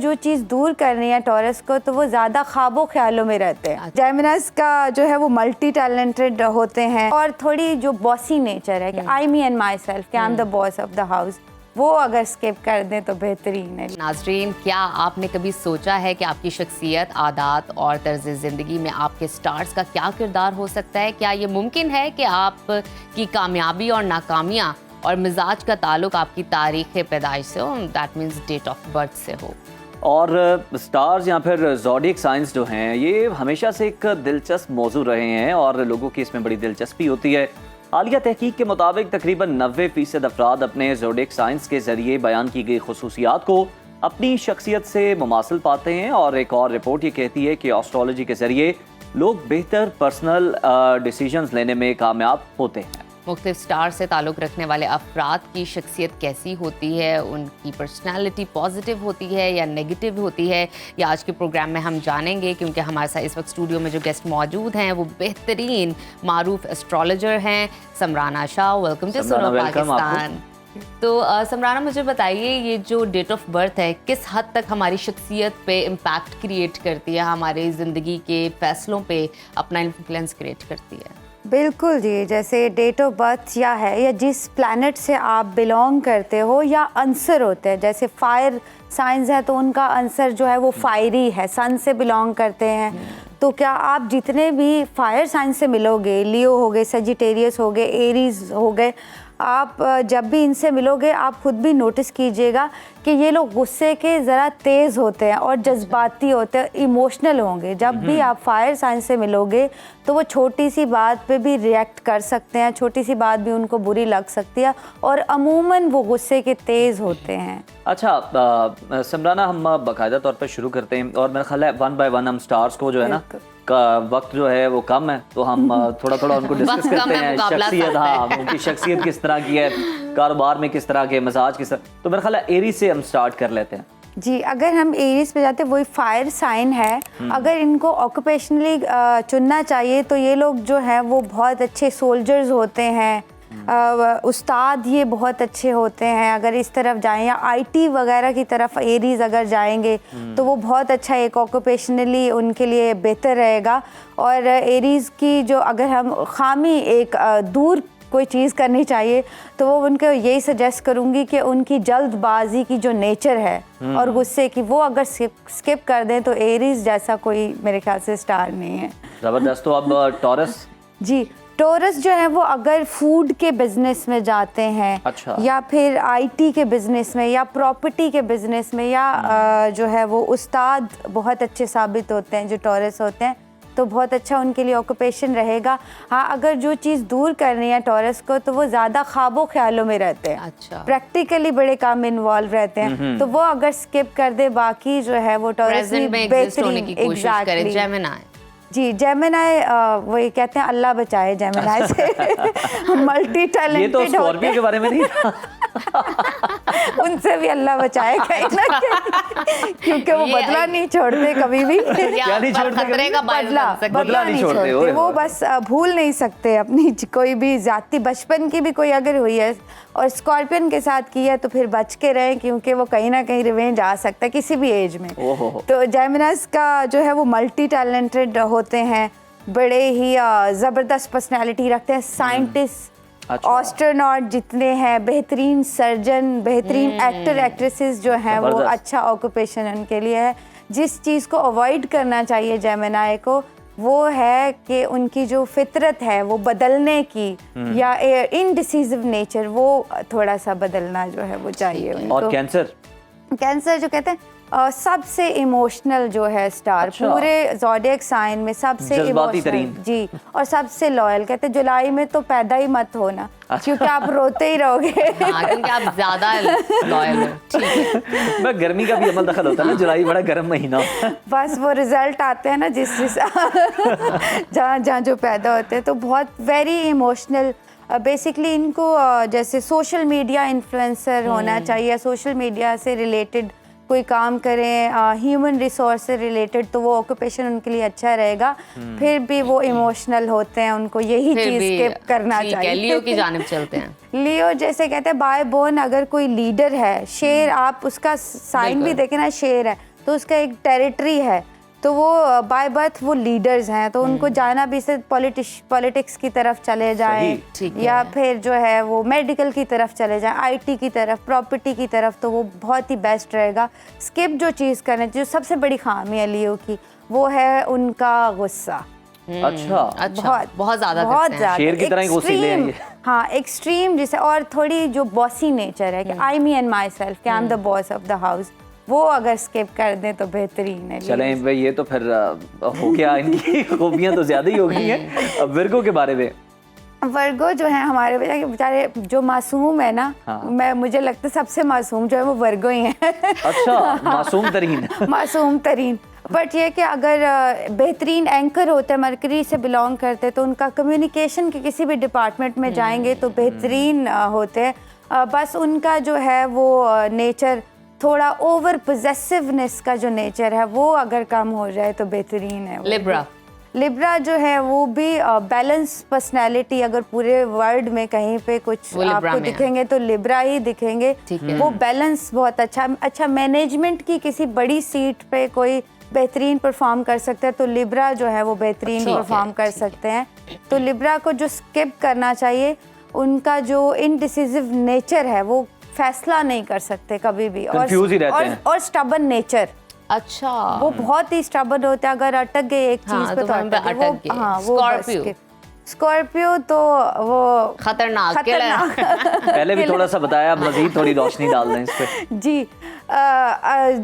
जो चीज़ दूर करनी है टॉरस को तो वो ज़्यादा ख्वाबों ख्यालों में रहते हैं। जेमिनास का जो है वो मल्टी टैलेंटेड होते हैं और थोड़ी जो बॉसी नेचर है कि आई मी एंड माई सेल्फ कि I am the boss of the house, वो अगर स्किप कर दें तो बेहतरीन है। नाज़रीन, क्या आपने कभी सोचा है कि आपकी शख्सियत, आदात और तर्ज ज़िंदगी में आपके स्टार्स का क्या किरदार हो सकता है? क्या ये मुमकिन है कि आपकी कामयाबी और नाकामियाँ और मिजाज का ताल्लुक आपकी तारीख़ पैदाइश से हो, that means date of birth से हो? और स्टार्स या फिर ज़ोडिएक साइंस जो हैं ये हमेशा से एक दिलचस्प मौजू रहे हैं और लोगों की इसमें बड़ी दिलचस्पी होती है। हालिया तहकीक के मुताबिक तकरीबन 90% अफराद अपने ज़ोडिएक साइंस के ज़रिए बयान की गई खसूसियात को अपनी शख्सियत से मुमासिल पाते हैं। और एक और रिपोर्ट ये कहती है कि एस्ट्रोलॉजी के ज़रिए लोग बेहतर पर्सनल डिसीजंस लेने में कामयाब होते हैं। मुख्तलिफ स्टार से ताल्लुक़ रखने वाले अफराद की शख्सियत कैसी होती है, उनकी पर्सनालिटी पॉजिटिव होती है या नेगेटिव होती है, ये आज के प्रोग्राम में हम जानेंगे। क्योंकि हमारे साथ इस वक्त स्टूडियो में जो गेस्ट मौजूद हैं वो बेहतरीन मारूफ एस्ट्रोलॉजर हैं समराना शाह। वेलकम टू सुनो पाकिस्तान। तो समराना, मुझे बताइए ये जो डेट ऑफ बर्थ है किस हद तक हमारी शख्सियत पे इम्पैक्ट क्रिएट करती है, हमारे ज़िंदगी के फैसलों पे अपना इन्फ्लुएंस क्रिएट करती है? बिल्कुल जी, जैसे डेट ऑफ बर्थ या है या जिस प्लैनेट से आप बिलोंग करते हो या आंसर होते हैं, जैसे फायर साइंस है तो उनका आंसर जो है वो फायरी है, सन से बिलोंग करते हैं। तो क्या आप जितने भी फायर साइंस से मिलोगे, लियो हो गए, सजिटेरियस हो गए, एरीज हो गए, आप जब भी इनसे मिलोगे आप खुद भी नोटिस कीजिएगा कि ये लोग गुस्से के ज़रा तेज़ होते हैं और जज्बाती होते हैं, इमोशनल होंगे। जब भी आप फायर साइंस से मिलोगे तो वो छोटी सी बात पे भी रिएक्ट कर सकते हैं, छोटी सी बात भी उनको बुरी लग सकती है और अमूमन वो गुस्से के तेज़ होते हैं। अच्छा समराना, हम बाकायदा तौर पर शुरू करते हैं और मेरा ख्याल है वन बाय वन हम स्टार्स को जो है ना का वक्त जो है वो कम है तो हम थोड़ा थोड़ा उनको डिस्कस करते हैं। शख्सियत, हाँ, उनकी शख्सियत किस तरह की है, कारोबार में किस तरह के, मजाज किस तरह। तो मेरा ख्याल है एरीज से हम स्टार्ट कर लेते हैं। जी, अगर हम एरीज पे जाते हैं, वही फायर साइन है। अगर इनको ऑक्यूपेशनली चुनना चाहिए तो ये लोग जो है वो बहुत अच्छे सोल्जर्स होते हैं, उस्ताद ये बहुत अच्छे होते हैं। अगर इस तरफ जाएं या आईटी वगैरह की तरफ एरीज अगर जाएंगे तो वो बहुत अच्छा एक ऑक्यूपेशनली उनके लिए बेहतर रहेगा। और एरीज की जो अगर हम खामी एक दूर कोई चीज़ करनी चाहिए तो वो उनको यही सजेस्ट करूँगी कि उनकी जल्दबाजी की जो नेचर है और गुस्से की, वो अगर स्किप कर दें तो एरीज जैसा कोई मेरे ख्याल से स्टार नहीं है। ज़बरदस्त। तो अब टॉरस? जी, टॉरस जो है वो अगर फूड के बिजनेस में जाते हैं, अच्छा, या फिर आईटी के बिजनेस में या प्रॉपर्टी के बिजनेस में या जो है वो उस्ताद बहुत अच्छे साबित होते हैं जो टॉरस होते हैं, तो बहुत अच्छा उनके लिए ऑक्यूपेशन रहेगा। हाँ, अगर जो चीज़ दूर करनी है टॉरस को तो वो ज़्यादा ख्वाबों ख्यालों में रहते हैं। अच्छा, प्रैक्टिकली बड़े काम में इन्वॉल्व रहते हैं, तो वो अगर स्किप कर दे बाकी जो है वो टॉरस बेहतरीन। एग्जैक्टली। जेमिनाई? जी, जेमिनाई वही कहते हैं अल्लाह बचाए जेमिनाई से। मल्टी टैलेंटेड ये तो स्कॉर्पियो के बारे में नहीं था। उनसे भी अल्लाह बचाए कहीं ना कहीं, क्योंकि वो बदला नहीं छोड़ते कभी भी। क्या नहीं छोड़ते? खतरे का बदला नहीं छोड़ते वो, बस भूल नहीं सकते अपनी कोई भी जाति बचपन की भी कोई अगर हुई है और स्कॉर्पियन के साथ की है तो फिर बच के रहें, क्योंकि वो कहीं ना कहीं रिवेंज आ सकता है किसी भी एज में। तो जेमिनास का जो है वो मल्टी टैलेंटेड होते हैं, बड़े ही ज़बरदस्त पर्सनैलिटी रखते हैं, साइंटिस्ट, एस्ट्रोनॉट जितने हैं, बेहतरीन सर्जन, बेहतरीन एक्टर एक्ट्रेसेस जो हैं वो अच्छा ऑक्यूपेशन उनके लिए है। जिस चीज़ को अवॉइड करना चाहिए जेमिनाई को वो है कि उनकी जो फितरत है वो बदलने की या इनडिसिसिव नेचर वो थोड़ा सा बदलना जो है वो चाहिए उनको। और कैंसर जो कहते हैं सबसे इमोशनल जो है स्टार, अच्छा, पूरे ज़ोडिएक साइन में सबसे इमोशनल, जी, और सबसे लॉयल। कहते हैं जुलाई में तो पैदा ही मत होना, अच्छा, क्योंकि आप रोते ही रहोगे। क्योंकि आप ज्यादा लॉयल हो। गर्मी का भी अमल दखल होता है ना, जुलाई बड़ा गर्म महीना। बस वो रिजल्ट आते हैं ना जिस जहाँ जहाँ जो पैदा होते हैं, तो बहुत वेरी इमोशनल। बेसिकली इनको जैसे सोशल मीडिया इन्फ्लुएंसर होना चाहिए, सोशल मीडिया से रिलेटेड कोई काम करें, ह्यूमन रिसोर्स से रिलेटेड, तो वो ऑक्यूपेशन उनके लिए अच्छा रहेगा। फिर भी वो इमोशनल होते हैं, उनको यही चीज़ स्किप करना चाहिए। लियो की जानिब चलते हैं। लियो जैसे कहते हैं बाय बोर्न अगर कोई लीडर है, शेर, आप उसका साइन भी देखें ना शेर है, तो उसका एक टेरिटरी है, तो वो बाय बर्थ वो लीडर्स हैं, तो उनको जाना भी से पॉलिटिक्स की तरफ चले जाएं ठीक है। या फिर जो है वो मेडिकल की तरफ चले जाएं, आईटी की तरफ, प्रॉपर्टी की तरफ, तो वो बहुत ही बेस्ट रहेगा। स्किप जो चीज़ करना, जो सबसे बड़ी खामी है लियो की, वो है उनका गुस्सा। अच्छा, बहुत ज्यादा बहुत करते हैं। ज्यादा शेर की तरह ही घुसीले हैं ये। हाँ, एक्सट्रीम जिसे, और थोड़ी जो बॉसी नेचर है कि आई मी एंड माई सेल्फ, कि I am the boss of the house, वो अगर स्किप कर दें तो बेहतरीन है। चलें भाई, ये तो फिर हो गया, इनकी खूबियां तो ज्यादा ही हो गई हैं। अब विर्गो के बारे में, वर्गो जो है हमारे बेचारे जो मासूम है ना, मुझे लगता है सबसे मासूम जो है वो वर्गो ही है। अच्छा, मासूम तरीन। मासूम तरीन। बट ये कि अगर बेहतरीन एंकर होते हैं, मरकरी से बिलोंग करते हैं, तो उनका कम्युनिकेशन के किसी भी डिपार्टमेंट में जाएंगे तो बेहतरीन होते हैं। बस उनका जो है वो नेचर, थोड़ा ओवर पोजेसिवनेस का जो नेचर है वो अगर कम हो जाए तो बेहतरीन है। लिब्रा जो है वो भी बैलेंस पर्सनैलिटी, अगर पूरे वर्ल्ड में कहीं पे कुछ आपको दिखेंगे तो लिब्रा ही दिखेंगे। वो बैलेंस बहुत अच्छा मैनेजमेंट की किसी बड़ी सीट पे कोई बेहतरीन परफॉर्म कर सकता है, तो लिब्रा जो है वो बेहतरीन परफॉर्म कर सकते हैं। तो लिब्रा को जो स्किप करना चाहिए, उनका जो इनडिसिसिव नेचर है, वो फैसला नहीं कर सकते कभी भी, और स्टबन नेचर। अच्छा, वो बहुत ही स्टबन होते हैं, अगर अटक गए एक चीज पे तो अटक गए। हाँ, वो स्कॉर्पियो तो वो खतरनाक। पहले भी थोड़ा सा बताया, मजीद थोड़ी रोशनी डाल दें इस पे। जी,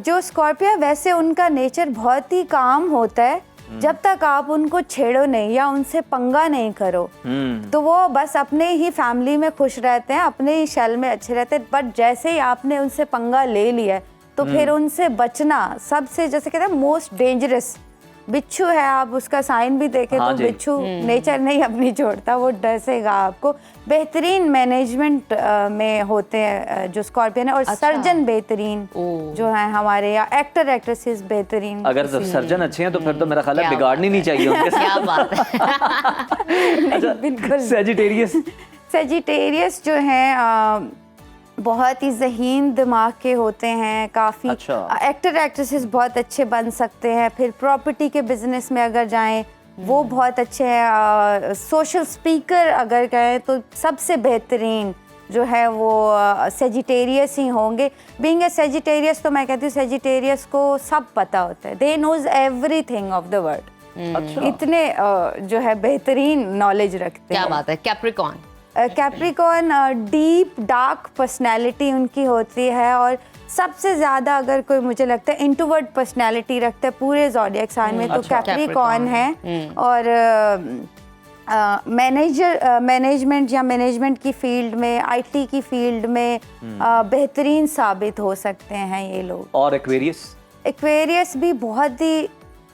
जो स्कॉर्पियो वैसे उनका नेचर बहुत ही काम होता है, जब तक आप उनको छेड़ो नहीं या उनसे पंगा नहीं करो, तो वो बस अपने ही फैमिली में खुश रहते हैं, अपने ही शेल में अच्छे रहते हैं। बट जैसे ही आपने उनसे पंगा ले लिया तो फिर उनसे बचना सबसे, जैसे कहते हैं, मोस्ट डेंजरस। बिच्छू है, आप उसका साइन भी देखें तो बिच्छू नेचर नहीं अपनी छोड़ता, वो डसेगा आपको। बेहतरीन मैनेजमेंट में होते हैं जो स्कॉर्पियन है, और सर्जन बेहतरीन जो है हमारे, या एक्टर एक्ट्रेसेस बेहतरीन। अगर सर्जन अच्छे हैं तो फिर तो मेरा ख्याल है बिगाड़नी नहीं चाहिए उनके साथ। क्या बात है। बिल्कुल। सेजिटेरियस जो है बहुत ही ज़हीन दिमाग के होते हैं, काफ़ी एक्टर एक्ट्रेसेस बहुत अच्छे बन सकते हैं। फिर प्रॉपर्टी के बिजनेस में अगर जाएं, वो बहुत अच्छे हैं। सोशल स्पीकर अगर कहें तो सबसे बेहतरीन जो है वो सेजिटेरियस ही होंगे। बीइंग ए सेजिटेरियस, तो मैं कहती हूँ सेजिटेरियस को सब पता होता है, they knows everything of the world. इतने जो है बेहतरीन नॉलेज रखते हैं। क्या बात है। Capricorn, Capricorn deep dark personality उनकी होती है, और सबसे ज़्यादा अगर कोई, मुझे लगता है, इंट्रोवर्ट पर्सनैलिटी रखता है पूरे ज़ोडिएक साइन में, तो कैप्रिकॉर्न है। और मैनेजमेंट या मैनेजमेंट की फील्ड में, आईटी की फील्ड में बेहतरीन साबित हो सकते हैं ये लोग। और एक्वेरियस भी बहुत ही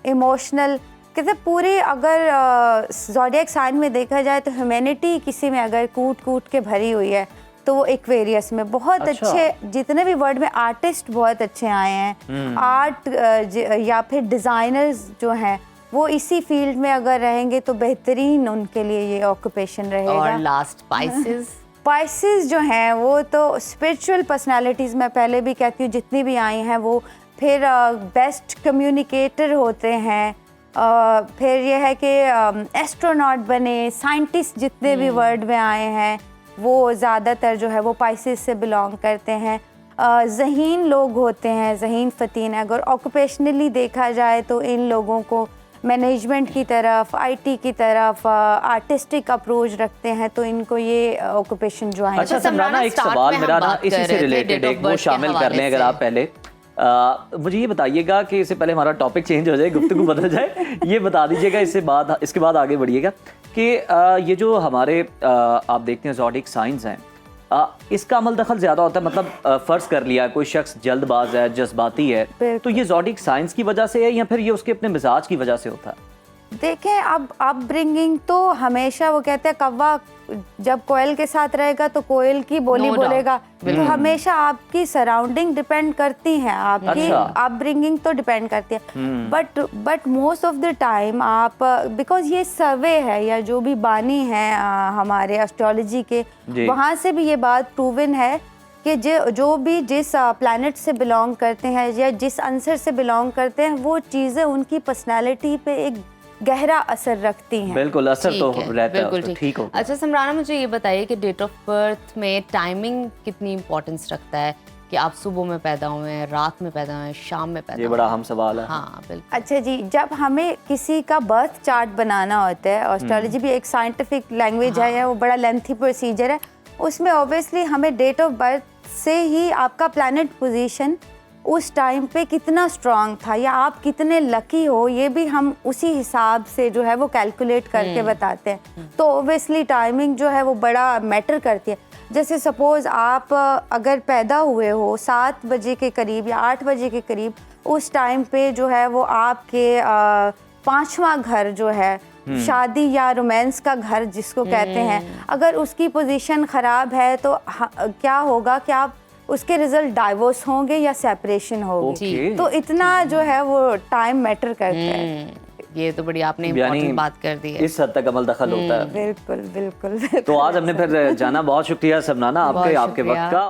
इमोशनल, कहते पूरी, अगर ज़ोडिएक साइन में देखा जाए तो ह्यूमैनिटी किसी में अगर कूट के भरी हुई है तो वो एक्वेरियस में बहुत अच्छे, जितने भी वर्ल्ड में आर्टिस्ट बहुत अच्छे आए हैं, आर्ट या फिर डिज़ाइनर्स जो हैं, वो इसी फील्ड में अगर रहेंगे तो बेहतरीन उनके लिए ये ऑक्यूपेशन रहेगा। और लास्ट स्पाइसेस जो हैं वो तो स्पिरिचुअल पर्सनालिटीज़, मैं पहले भी कहती हूँ जितनी भी आई हैं, वो फिर बेस्ट कम्युनिकेटर होते हैं। फिर ये है कि एस्ट्रोनॉट बने, साइंटिस्ट जितने भी वर्ल्ड में आए हैं वो ज़्यादातर जो है वो पाइसेस से बिलोंग करते हैं। ज़हीन लोग होते हैं, ज़हीन फ़तीन। अगर ऑक्यूपेशनली देखा जाए तो इन लोगों को मैनेजमेंट की तरफ, आईटी की तरफ, आर्टिस्टिक अप्रोच रखते हैं, तो इनको ये ऑक्यूपेशन जो है। अच्छा समराना, एक सवाल मेरा ना इसी से रिलेटेड, एक वो शामिल कर लें अगर आप पहले। मुझे ये बताइएगा कि इससे पहले हमारा टॉपिक चेंज हो जाए, गुफ्तगू बदल जाए, ये बता दीजिएगा, इसके बाद आगे बढ़िएगा कि ये जो हमारे आप देखते हैं ज़ोडिएक साइंस हैं, इसका अमल दखल ज़्यादा होता है, मतलब फ़र्ज़ कर लिया कोई शख्स जल्दबाज है, जज्बाती है, तो ये ज़ोडिएक साइंस की वजह से है या फिर ये उसके अपने मिजाज की वजह से होता है? देखें, अब अपब्रिंगिंग तो हमेशा, वो कहते हैं कौवा जब कोयल के साथ रहेगा तो कोयल की बोली बोलेगा, तो हमेशा आपकी सराउंडिंग डिपेंड करती है, आपकी अपब्रिंगिंग तो डिपेंड करती है। But most of the time आप, बिकॉज ये सर्वे है या जो भी बानी है हमारे एस्ट्रोलॉजी के, वहाँ से भी ये बात प्रूवन है कि जो भी जिस प्लैनेट से बिलोंग करते हैं या जिस आंसर से बिलोंग करते हैं, वो चीज़ें उनकी पर्सनैलिटी पे एक गहरा असर रखती हैं। बिल्कुल, असर तो ठीक है, रहता है, बिल्कुल उसका, ठीक हो। अच्छा समराना, मुझे ये बताइए कि डेट ऑफ बर्थ में टाइमिंग कितनी इंपॉर्टेंस रखता है, कि आप सुबह में पैदा हुए हैं, रात में पैदा हुए हैं, शाम में पैदा ये हुए बड़ा हैं? अहम सवाल है। हाँ बिल्कुल। अच्छा जी, जब हमें किसी का बर्थ चार्ट बनाना होता है, एस्ट्रोलॉजी भी एक साइंटिफिक लैंग्वेज है, या वो बड़ा लेंथी प्रोसीजर है, उसमें ऑब्वियसली हमें डेट ऑफ बर्थ से ही आपका प्लैनेट पोजीशन उस टाइम पे कितना स्ट्रांग था या आप कितने लकी हो, ये भी हम उसी हिसाब से जो है वो कैलकुलेट करके बताते हैं। तो ऑब्वियसली टाइमिंग जो है वो बड़ा मैटर करती है। जैसे सपोज़ आप अगर पैदा हुए हो 7 बजे के करीब या 8 बजे के करीब, उस टाइम पे जो है वो आपके 5वां घर जो है, शादी या रोमांस का घर जिसको कहते हैं, अगर उसकी पोजीशन ख़राब है तो क्या होगा कि आप उसके रिजल्ट डाइवोर्स होंगे या सेपरेशन होगी। ओके। तो इतना जो है वो टाइम मैटर करता है। ये तो बड़ी आपने यानी इम्पोर्टेंट बात कर दी है। इस हद तक अमल दखल होता है। बिल्कुल बिल्कुल। तो आज हमने फिर जाना, बहुत शुक्रिया सबनाना बहुत आपके वक्त शुक्रिया। का।